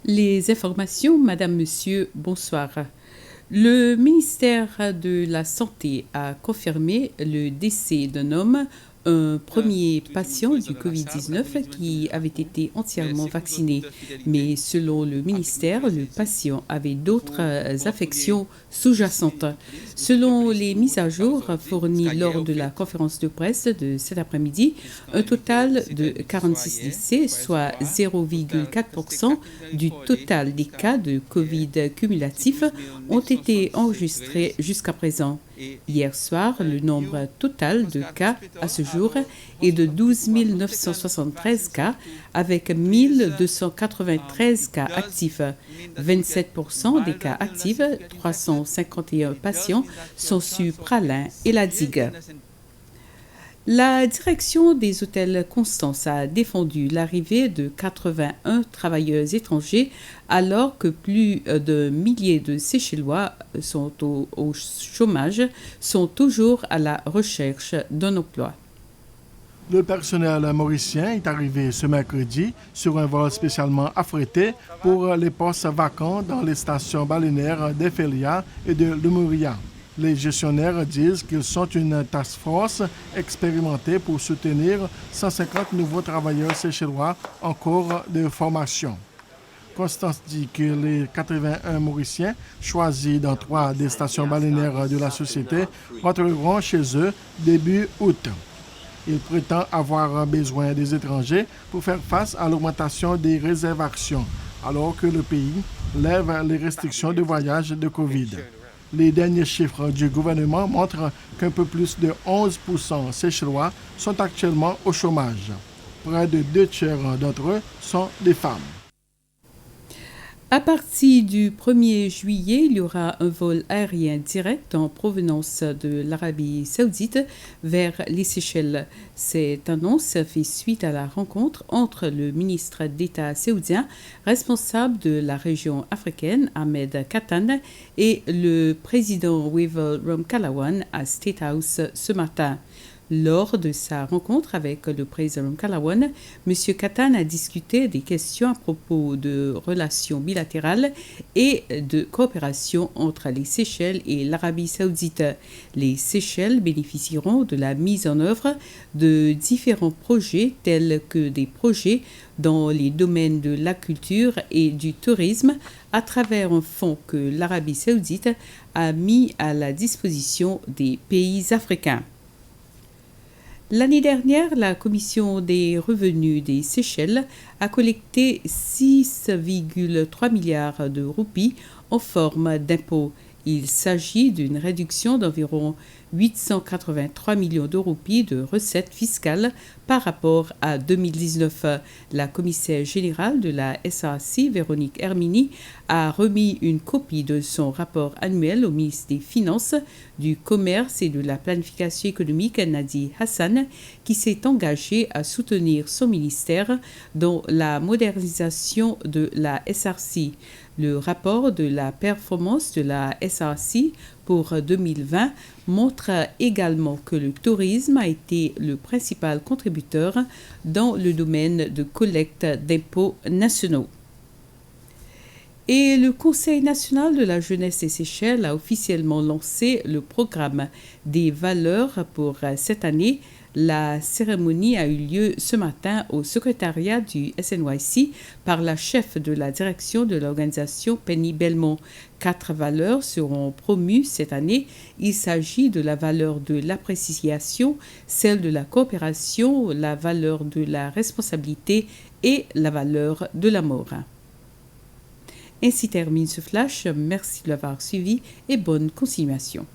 Les informations, Madame, Monsieur, bonsoir. Le ministère de la Santé a confirmé le décès d'un homme, un premier patient du Covid-19 qui avait été entièrement vacciné. Mais selon le ministère, le patient avait d'autres affections sous-jacentes. Selon les mises à jour fournies lors de la conférence de presse de cet après-midi, un total de 46 décès, soit 0,4% du total des cas de Covid cumulatifs, ont été enregistrés jusqu'à présent. Hier soir, le nombre total de cas à ce jour est de 12 973 cas, avec 1293 cas actifs. 27% des cas actifs, 351 patients, sont sur Pralin et la digue. La direction des hôtels Constance a défendu l'arrivée de 81 travailleurs étrangers alors que plus d'un millier de Seychellois sont au chômage, sont toujours à la recherche d'un emploi. Le personnel mauricien est arrivé ce mercredi sur un vol spécialement affrété pour les postes vacants dans les stations balnéaires d'Ephelia et de Lemuria. Les gestionnaires disent qu'ils sont une task force expérimentée pour soutenir 150 nouveaux travailleurs séchellois en cours de formation. Constance dit que les 81 Mauriciens choisis dans 3 des stations balnéaires de la société rentreront chez eux début août. Il prétend avoir besoin des étrangers pour faire face à l'augmentation des réservations, alors que le pays lève les restrictions de voyage de Covid. Les derniers chiffres du gouvernement montrent qu'un peu plus de 11% Seychellois sont actuellement au chômage. Près de 2 tiers d'entre eux sont des femmes. À partir du 1er juillet, il y aura un vol aérien direct en provenance de l'Arabie saoudite vers les Seychelles. Cette annonce fait suite à la rencontre entre le ministre d'État saoudien, responsable de la région africaine, Ahmed Kattan, et le président Wavell Ramkalawan à State House ce matin. Lors de sa rencontre avec le président Ramkalawan, M. Kattan a discuté des questions à propos de relations bilatérales et de coopération entre les Seychelles et l'Arabie saoudite. Les Seychelles bénéficieront de la mise en œuvre de différents projets tels que des projets dans les domaines de la culture et du tourisme à travers un fonds que l'Arabie saoudite a mis à la disposition des pays africains. L'année dernière, la Commission des revenus des Seychelles a collecté 6,3 milliards de roupies en forme d'impôts. Il s'agit d'une réduction d'environ 883 millions de roupies de recettes fiscales par rapport à 2019. La commissaire générale de la SRC, Véronique Hermini, a remis une copie de son rapport annuel au ministre des Finances, du Commerce et de la Planification économique, Nadi Hassan, qui s'est engagé à soutenir son ministère dans la modernisation de la SRC. Le rapport de la performance de la SRC pour 2020 montre également que le tourisme a été le principal contributeur dans le domaine de collecte d'impôts nationaux. Et le Conseil national de la jeunesse des Seychelles a officiellement lancé le programme des valeurs pour cette année. La cérémonie a eu lieu ce matin au secrétariat du SNYC par la chef de la direction de l'organisation, Penny Belmont. 4 valeurs seront promues cette année. Il s'agit de la valeur de l'appréciation, celle de la coopération, la valeur de la responsabilité et la valeur de l'amour. Ainsi termine ce flash. Merci de l'avoir suivi et bonne continuation.